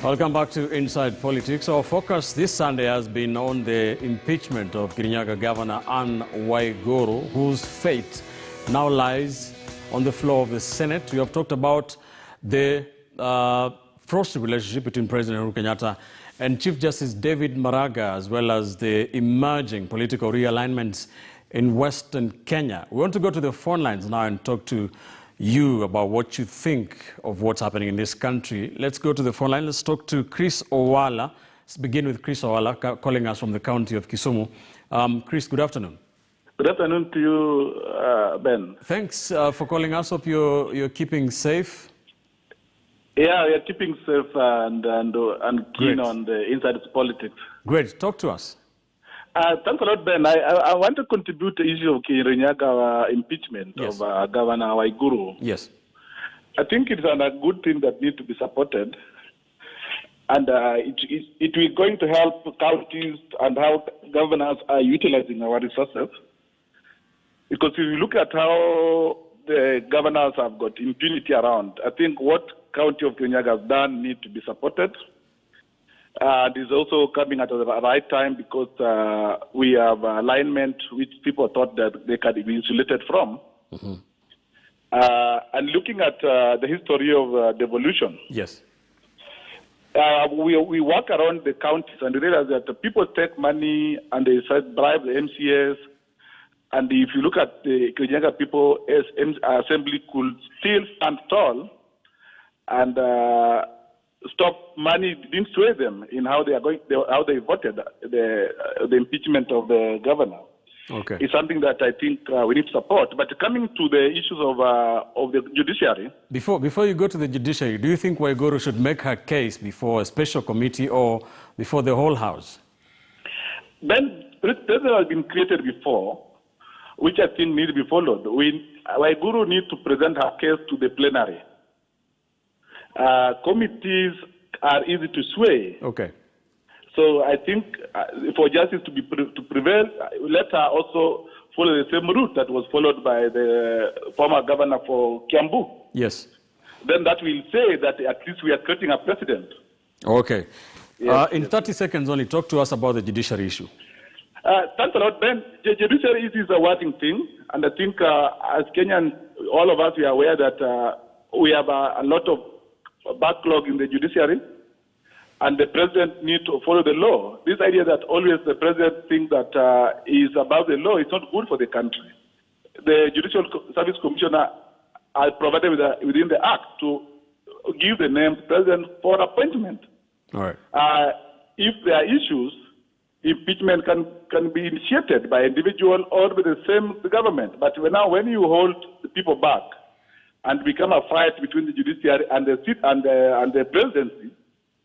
Welcome back to Inside Politics. Our focus this Sunday has been on the impeachment of Kirinyaga Governor Anne Waiguru, whose fate now lies on the floor of the Senate. We have talked about the frosty relationship between President Uhuru Kenyatta and Chief Justice David Maraga, as well as the emerging political realignments in Western Kenya. We want to go to the phone lines now and talk to you about what you think of what's happening in this country. Let's go to the phone line. Let's talk to Chris Owala. Let's begin with Chris Owala, calling us from the County of Kisumu. Chris, good afternoon. Good afternoon to you, Ben. Thanks for calling us. Hope you're keeping safe. Yeah, we are keeping safe and keen on the inside politics. Great. Talk to us. Thanks a lot, Ben. I want to contribute to the issue of Kirinyaga impeachment of Governor Waiguru. Yes. I think it's a good thing that needs to be supported. And it is going to help counties and how governors are utilizing our resources. Because if you look at how the governors have got impunity around, I think what County of Kirinyaga has done needs to be supported. And it's also coming at the right time because we have alignment which people thought that they could be insulated from. Mm-hmm. And looking at the history of devolution, yes, we work around the counties and realize that the people take money and they bribe the MCS. And if you look at the Kirinyaga people, assembly could still stand tall and stop money, didn't sway them in how they are going, how they voted the impeachment of the governor. Okay, it's something that I think we need to support. But coming to the issues of the judiciary, before you go to the judiciary, do you think Waiguru should make her case before a special committee or before the whole house? Then precedent has been created before, which I think needs to be followed. Waiguru needs to present her case to the plenary. Committees are easy to sway. Okay. So I think for justice to prevail, let her also follow the same route that was followed by the former governor for Kiambu. Yes. Then that will say that at least we are creating a precedent. Okay. In 30 seconds only, talk to us about the judiciary issue. Thanks a lot, Ben. The judiciary is a working thing, and I think as Kenyans, all of us, we are aware that we have a lot of backlog in the judiciary, and the president needs to follow the law. This idea that always the president thinks that he is above the law is not good for the country. The Judicial Service Commissioner are provided within the Act to give the name president for appointment. All right. If there are issues, impeachment can be initiated by individual or by the same government. But when you hold the people back, and become a fight between the judiciary and the presidency,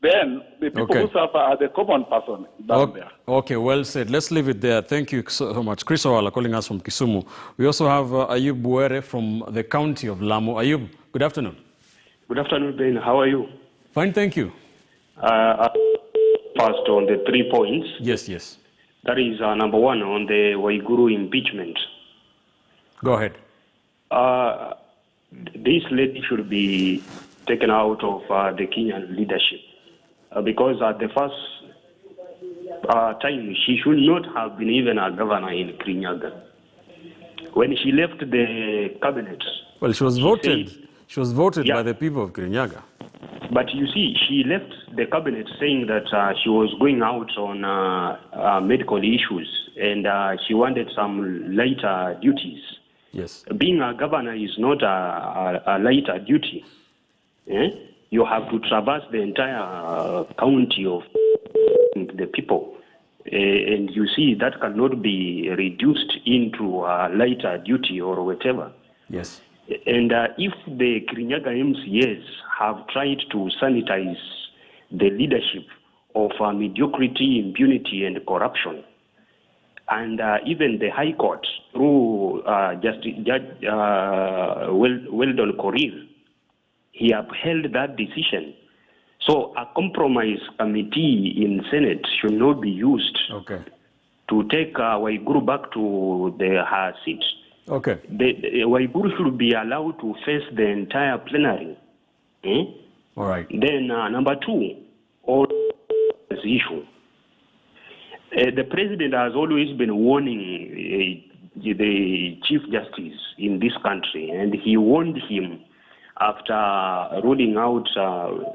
then the people who suffer are the common person down there. Okay, well said. Let's leave it there. Thank you so much. Chris Owala calling us from Kisumu. We also have Ayub Buere from the County of Lamu. Ayub, good afternoon. Good afternoon, Ben. How are you? Fine, thank you. First, on the 3 points. Yes. That is number one, on the Waiguru impeachment. Go ahead. This lady should be taken out of the Kenyan leadership because at the first time, she should not have been even a governor in Kirinyaga. When she left the cabinet... Well, she was voted by the people of Kirinyaga. But you see, she left the cabinet saying that she was going out on medical issues and she wanted some lighter duties. Yes. Being a governor is not a lighter duty. You have to traverse the entire county of the people. And you see, that cannot be reduced into a lighter duty or whatever. Yes. And if the Kirinyaga MCAs have tried to sanitize the leadership of mediocrity, impunity, and corruption, and even the High Court, through Judge Weldon Korir, he upheld that decision. So a compromise committee in Senate should not be used to take Waiguru back to her seat. Okay. Waiguru should be allowed to face the entire plenary. All right. Then number two, on this issue. The president has always been warning the Chief Justice in this country, and he warned him after ruling out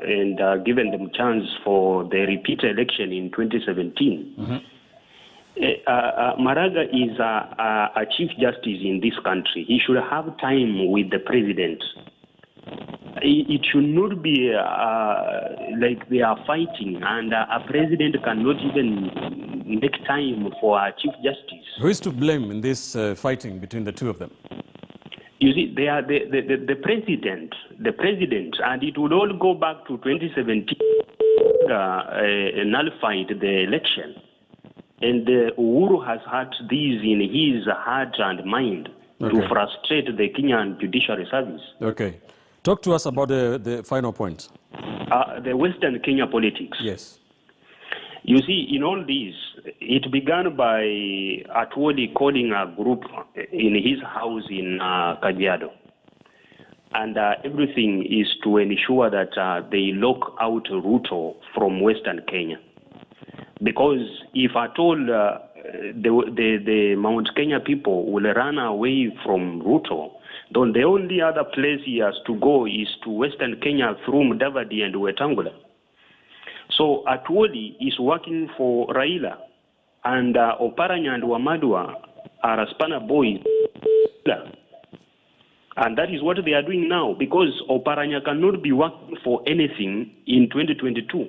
and giving them chance for the repeat election in 2017. Mm-hmm. Maraga is a Chief Justice in this country. He should have time with the president. It should not be like they are fighting, and a president cannot even make time for a Chief Justice. Who is to blame in this fighting between the two of them? You see, they are the president, and it would all go back to 2017, nullified the election. And Uhuru has had this in his heart and mind to frustrate the Kenyan Judiciary Service. Okay. Talk to us about the final point. The Western Kenya politics. Yes. You see, in all this, it began by Atwoli calling a group in his house in Kajiado. And everything is to ensure that they lock out Ruto from Western Kenya. Because if at all the Mount Kenya people will run away from Ruto, then the only other place he has to go is to Western Kenya through Mudavadi and Wetangula. So Atwoli is working for Raila, and Oparanya and Wamadwa are a spanner boys. And that is what they are doing now, because Oparanya cannot be working for anything in 2022.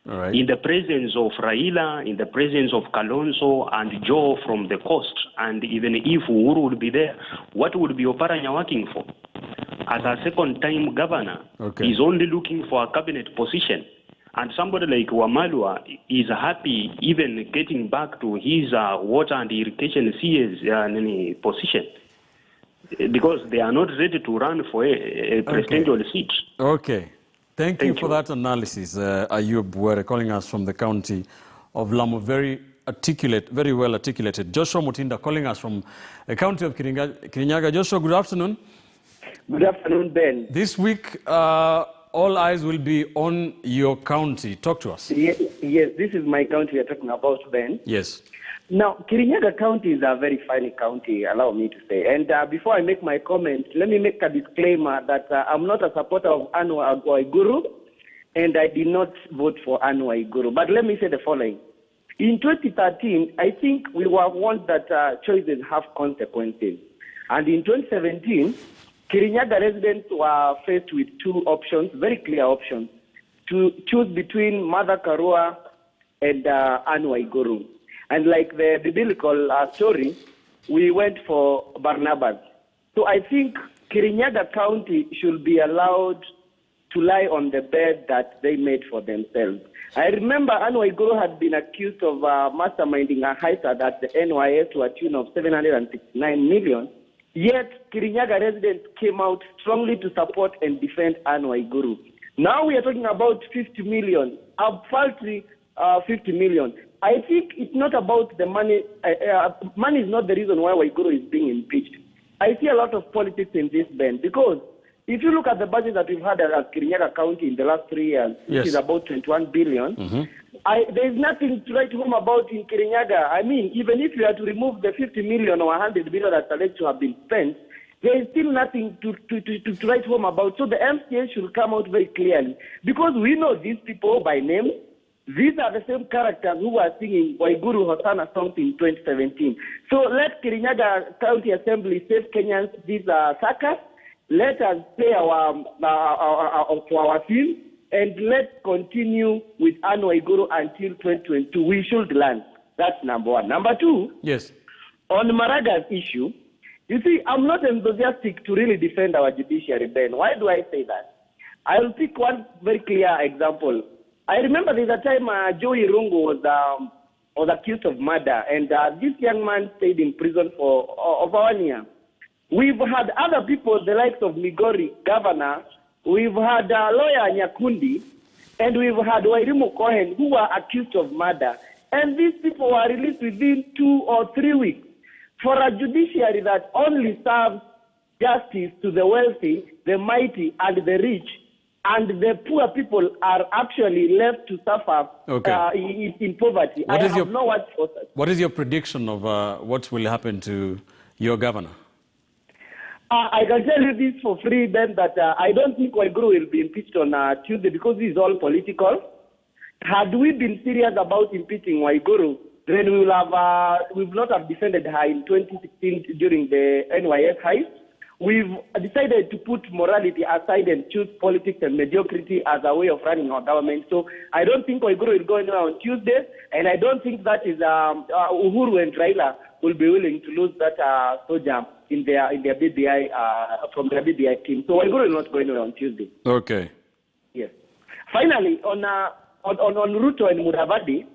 All right. In the presence of Raila, in the presence of Kalonzo and Joe from the coast, and even if Uhuru would be there, what would be Oparanya working for? As a second-time governor, he's only looking for a cabinet position. And somebody like Wamalwa is happy even getting back to his water and irrigation CS position, because they are not ready to run for a presidential seat. Okay. Thank you for that analysis, Ayub Were, calling us from the county of Lamu. Very articulate, very well articulated. Joshua Mutinda calling us from the County of Kirinyaga. Joshua, good afternoon. Good afternoon, Ben. This week, all eyes will be on your county. Talk to us. Yes, this is my county you're talking about, Ben. Yes. Now, Kirinyaga County is a very fine county, allow me to say. And before I make my comment, let me make a disclaimer that I'm not a supporter of Anne Waiguru, and I did not vote for Anne Waiguru. But let me say the following. In 2013, I think we were warned that choices have consequences. And in 2017, Kirinyaga residents were faced with two options, very clear options, to choose between Mother Karua and Anne Waiguru. And like the biblical story, we went for Barnabas. So I think Kirinyaga County should be allowed to lie on the bed that they made for themselves. I remember Anne Waiguru had been accused of masterminding a heist at the NYS to a tune of 769 million. Yet Kirinyaga residents came out strongly to support and defend Anne Waiguru. Now we are talking about 50 million, a paltry 50 million. I think it's not about the money. Money is not the reason why Waiguru is being impeached. I see a lot of politics in this, Ben, because if you look at the budget that we've had at Kirinyaga County in the last 3 years, which is about 21 billion, there's nothing to write home about in Kirinyaga. I mean, even if you had to remove the 50 million or 100 billion that's alleged to have been spent, there is still nothing to write home about. So the MCA should come out very clearly, because we know these people by name. These are the same characters who were singing Waiguru Hosanna songs in 2017. So let Kirinyaga County Assembly save Kenyans these suckers. Let us play our film, and let's continue with Anne Waiguru until 2022. We should learn. That's number one. Number two, yes, on Maraga's issue, you see, I'm not enthusiastic to really defend our judiciary, Ben. Why do I say that? I'll pick one very clear example. I remember there's a time Joey Rungu was accused of murder, and this young man stayed in prison for over 1 year. We've had other people, the likes of Migori governor, we've had lawyer Nyakundi, and we've had Wairimu Cohen, who were accused of murder. And these people were released within 2 or 3 weeks. For a judiciary that only serves justice to the wealthy, the mighty, and the rich, and the poor people are actually left to suffer in poverty. I have no words for that. What is your prediction of what will happen to your governor? I can tell you this for free, Ben, that I don't think Waiguru will be impeached on Tuesday because this is all political. Had we been serious about impeaching Waiguru, then we would not have defended her in 2016 during the NYS heist. We've decided to put morality aside and choose politics and mediocrity as a way of running our government. So I don't think Waiguru will go anywhere on Tuesday, and I don't think that is Uhuru and Raila will be willing to lose that soldier in their BBI from their BBI team. So Waiguru will not go anywhere on Tuesday. Okay. Yes. Finally, on Ruto and Mudavadi.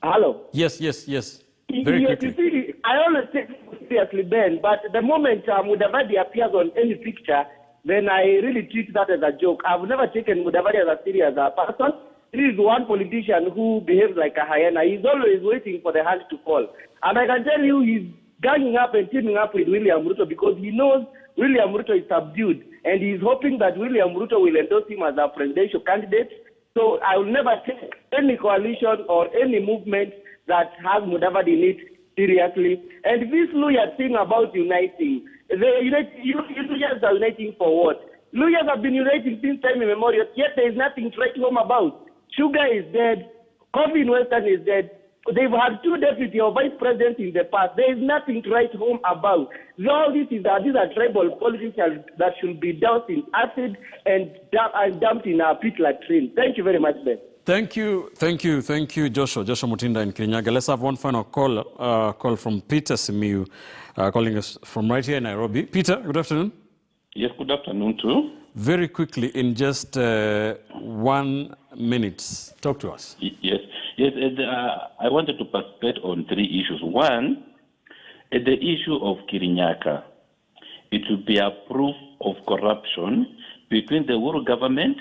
Hello. Yes. Very quickly. You see, I always take it seriously, Ben, but the moment Mudavadi appears on any picture, then I really treat that as a joke. I've never taken Mudavadi as a serious person. He is one politician who behaves like a hyena. He's always waiting for the hand to fall. And I can tell you he's ganging up and teaming up with William Ruto because he knows William Ruto is subdued, and he's hoping that William Ruto will endorse him as a presidential candidate. So I will never take any coalition or any movement that has Mudavadi in it seriously. And this Luya thing about uniting, Luyas are uniting for what? Luyas have been uniting since time immemorial, yet there is nothing to write home about. Sugar is dead, coffee in Western is dead. They've had two deputy or vice presidents in the past. There is nothing to write home about. All these are tribal politics that should be doused in acid and dumped in a pit latrine. Thank you very much, Ben. Thank you, Joshua Mutinda in Kirinyaga. Let's have one final call from Peter Simiyu, calling us from right here in Nairobi. Peter, good afternoon. Yes, good afternoon too. Very quickly, in just 1 minute, talk to us. Yes. I wanted to participate on three issues. One, the issue of Kirinyaga. It will be a proof of corruption between the Uhuru government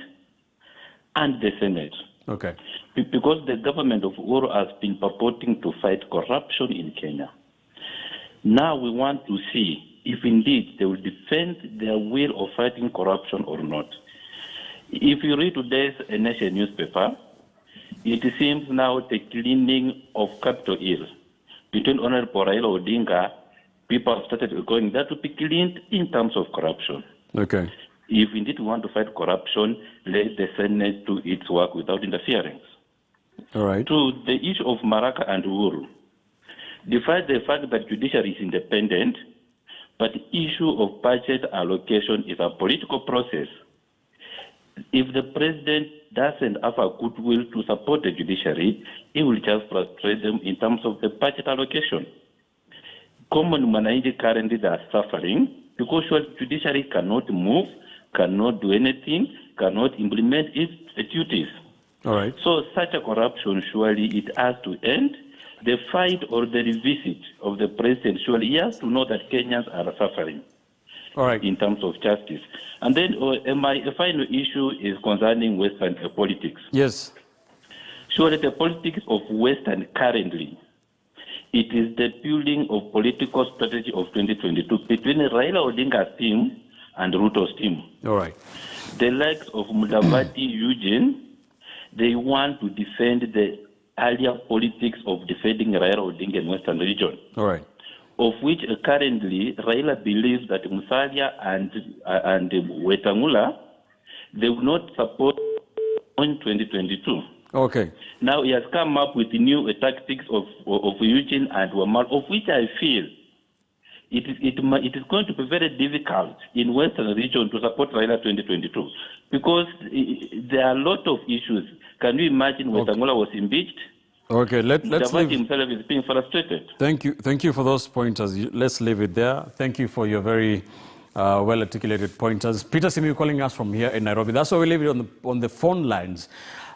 and the Senate. Okay. Because the government of Uhuru has been purporting to fight corruption in Kenya. Now we want to see if indeed they will defend their will of fighting corruption or not. If you read today's Nation newspaper, it seems now the cleaning of Capitol Hill between Honorable Raila Odinga, people have started going there to be cleaned in terms of corruption. Okay. If indeed we want to fight corruption, let the Senate do its work without interference. All right. To the issue of Maraka and Uhuru, despite the fact that judiciary is independent, but the issue of budget allocation is a political process. If the president doesn't have a goodwill to support the judiciary, he will just frustrate them in terms of the budget allocation. Common Manaidi currently are suffering because the judiciary cannot move, cannot do anything, cannot implement its duties. All right. So such a corruption, surely it has to end. The fight or the revisit of the president, surely he has to know that Kenyans are suffering. All right. In terms of justice. And then my final issue is concerning Western politics. Yes. Surely the politics of Western currently, it is the building of political strategy of 2022 between Raila Odinga's team and Ruto's team. All right. The likes of Mudavadi, Eugene, they want to defend the earlier politics of defending Raila Odinga in Western region. All right. Of which currently Raila believes that Musalia and Wetangula, they will not support in 2022. Okay. Now he has come up with the new tactics of Eugene and Wamal, of which I feel it is going to be very difficult in Western region to support Raila 2022 because there are a lot of issues. Can you imagine Wetangula was impeached? Okay, let's leave. Himself is being frustrated. Thank you for those pointers. Let's leave it there. Thank you for your very well-articulated pointers. Peter Simiyu calling us from here in Nairobi. That's why we leave it on the phone lines.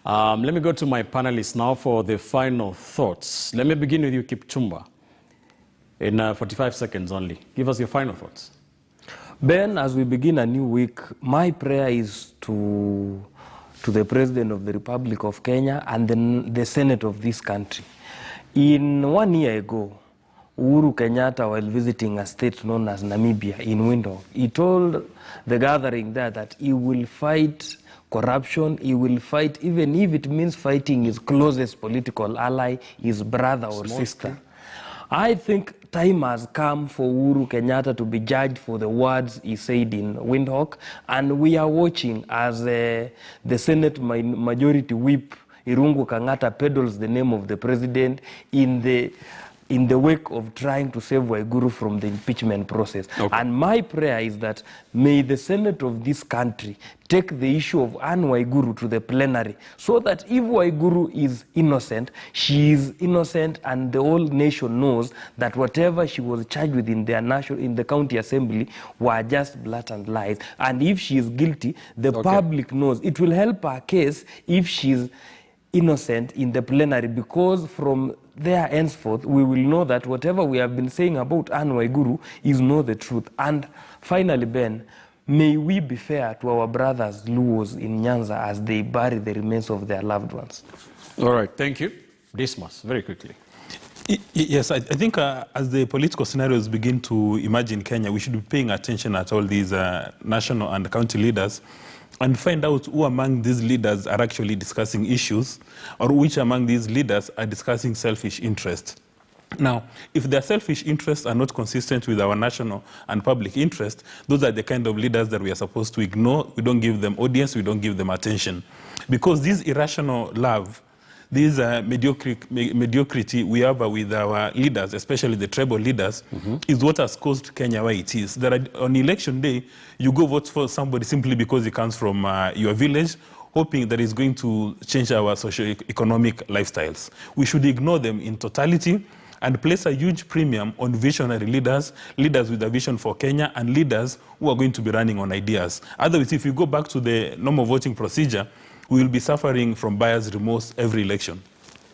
Let me go to my panelists now for the final thoughts. Let me begin with you, Kipchumba, in 45 seconds only. Give us your final thoughts. Ben, as we begin a new week, my prayer is to the President of the Republic of Kenya and the Senate of this country. In 1 year ago, Uhuru Kenyatta, while visiting a state known as Namibia in Windhoek, he told the gathering there that he will fight corruption, he will fight, even if it means fighting his closest political ally, his brother or sister. I think time has come for Uhuru Kenyatta to be judged for the words he said in Windhoek, and we are watching as the Senate Majority Whip Irungu Kang'ata peddles the name of the president in the wake of trying to save Waiguru from the impeachment process. Okay. And my prayer is that may the Senate of this country take the issue of Anne Waiguru to the plenary, so that if Waiguru is innocent, she is innocent, and the whole nation knows that whatever she was charged with in the county assembly were just blatant lies. And if she is guilty, the public knows. It will help her case if she's innocent in the plenary, because from there henceforth we will know that whatever we have been saying about Anne Waiguru is not the truth. And finally, Ben, may we be fair to our brothers Luos in Nyanza as they bury the remains of their loved ones. All right, thank you. Dismas, very quickly. Yes, I think as the political scenarios begin to emerge in Kenya, we should be paying attention at all these national and county leaders and find out who among these leaders are actually discussing issues, or which among these leaders are discussing selfish interests. Now, if their selfish interests are not consistent with our national and public interest, those are the kind of leaders that we are supposed to ignore. We don't give them audience, we don't give them attention. Because this irrational love, this mediocrity we have with our leaders, especially the tribal leaders, is what has caused Kenya where it is. That on election day, you go vote for somebody simply because he comes from your village, hoping that it's going to change our socio-economic lifestyles. We should ignore them in totality and place a huge premium on visionary leaders, leaders with a vision for Kenya, and leaders who are going to be running on ideas. Otherwise, if you go back to the normal voting procedure, we will be suffering from buyer's remorse every election.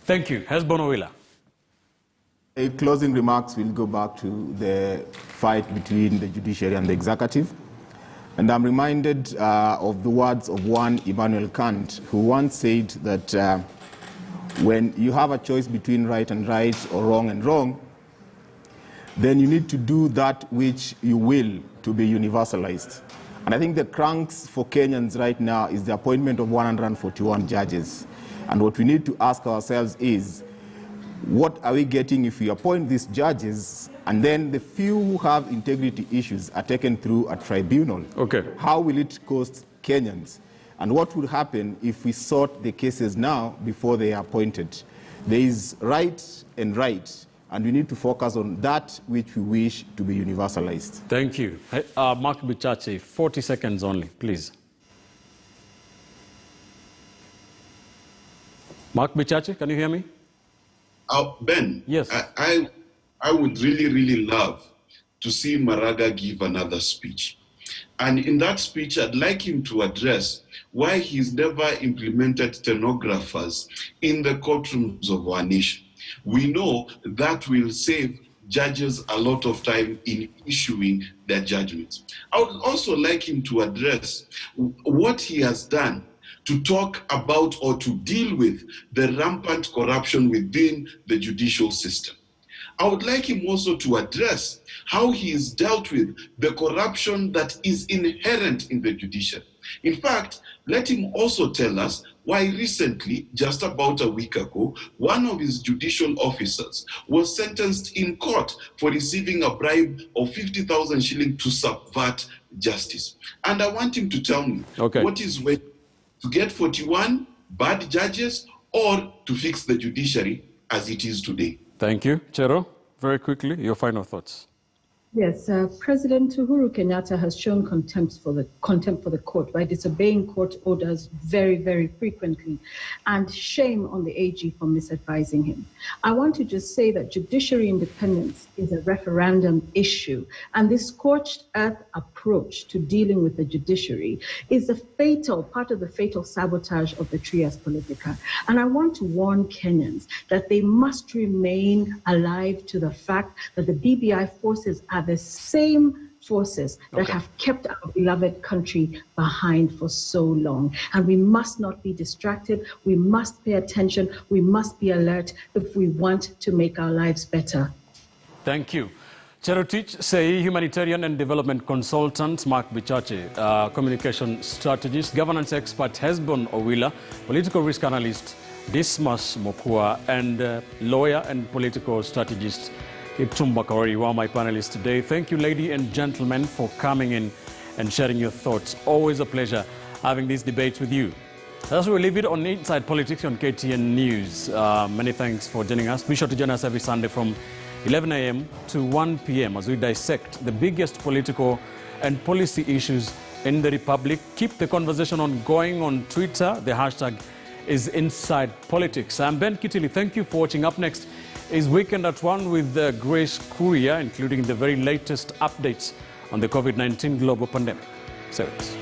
Thank you. Hesbon Owila. Closing remarks will go back to the fight between the judiciary and the executive. And I'm reminded of the words of one Immanuel Kant, who once said that when you have a choice between right and right or wrong and wrong, then you need to do that which you will to be universalized. And I think the crux for Kenyans right now is the appointment of 141 judges. And what we need to ask ourselves is, what are we getting if we appoint these judges and then the few who have integrity issues are taken through a tribunal? Okay. How will it cost Kenyans? And what would happen if we sort the cases now before they are appointed? There is right and right, and we need to focus on that which we wish to be universalized. Thank you. Mark Bichachi, 40 seconds only, please. Mark Bichachi, can you hear me? Ben, yes. I would really love to see Maraga give another speech. And in that speech, I'd like him to address why he's never implemented stenographers in the courtrooms of our nation. We know that will save judges a lot of time in issuing their judgments. I would also like him to address what he has done to talk about or to deal with the rampant corruption within the judicial system. I would like him also to address how he has dealt with the corruption that is inherent in the judiciary. In fact, let him also tell us why recently, just about a week ago, one of his judicial officers was sentenced in court for receiving a bribe of 50,000 shillings to subvert justice. And I want him to tell me what is way to get 41 bad judges or to fix the judiciary as it is today. Thank you. Chero, very quickly, your final thoughts. Yes, President Uhuru Kenyatta has shown contempt for the court by disobeying court orders very frequently, and shame on the AG for misadvising him. I want to just say that judiciary independence is a referendum issue, and this scorched earth approach to dealing with the judiciary is a part of the fatal sabotage of the trias politica. And I want to warn Kenyans that they must remain alive to the fact that the BBI forces are the same forces that have kept our beloved country behind for so long. And we must not be distracted. We must pay attention. We must be alert if we want to make our lives better. Thank you. Cherotich Sei, humanitarian and development consultant, Mark Bichache, communication strategist, governance expert Hesbon Owila, political risk analyst Dismas Mokua, and lawyer and political strategist Ipchumba Kaori, who are my panelists today. Thank you, ladies and gentlemen, for coming in and sharing your thoughts. Always a pleasure having these debates with you. As we leave it on Inside Politics on KTN News. Many thanks for joining us. Be sure to join us every Sunday from 11 a.m. to 1 p.m. as we dissect the biggest political and policy issues in the Republic. Keep the conversation on going on Twitter. The hashtag is Inside Politics. I'm Ben Kitili. Thank you for watching. Up next is Weekend at 1 with Grace Kuria, including the very latest updates on the COVID-19 global pandemic. Service.